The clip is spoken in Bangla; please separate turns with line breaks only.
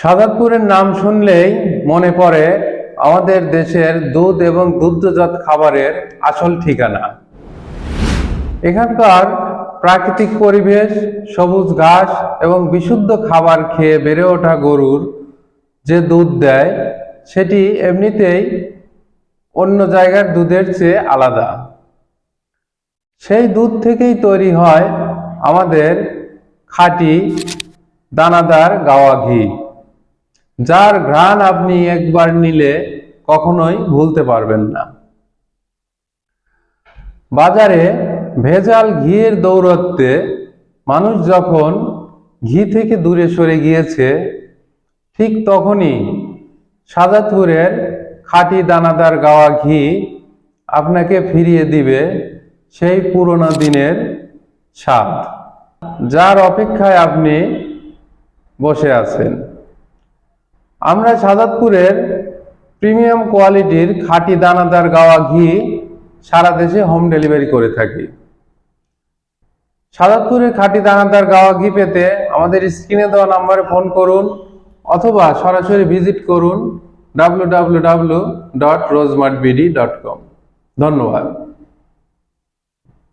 সাজাদপুরের নাম শুনলেই মনে পড়ে আমাদের দেশের দুধ এবং দুগ্ধজাত খাবারের আসল ঠিকানা। এখানকার প্রাকৃতিক পরিবেশ, সবুজ ঘাস এবং বিশুদ্ধ খাবার খেয়ে বেড়ে ওঠা গরুর যে দুধ দেয় সেটি এমনিতেই অন্য জায়গার দুধের চেয়ে আলাদা। সেই দুধ থেকেই তৈরি হয় আমাদের খাঁটি দানাদার গাওয়া ঘি, যার ঘ্রাণ আপনি একবার নিলে কখনোই ভুলতে পারবেন না। বাজারে ভেজাল ঘিয়ের দৌরত্বে মানুষ যখন ঘি থেকে দূরে সরে গিয়েছে, ঠিক তখনই সাজাদপুরের খাঁটি দানাদার গাওয়া ঘি আপনাকে ফিরিয়ে দিবে সেই পুরোনো দিনের স্বাদ, যার অপেক্ষায় আপনি বসে আছেন। আমরা সাজাদপুরের প্রিমিয়াম কোয়ালিটির খাঁটি দানাদার গাওয়া ঘি সারা দেশে হোম ডেলিভারি করে থাকি। সাজাদপুরের খাঁটি দানাদার গাওয়া ঘি পেতে আমাদের স্ক্রিনে দেওয়া নম্বরে ফোন করুন অথবা সরাসরি ভিজিট করুন www.rosemartbd.com। ধন্যবাদ।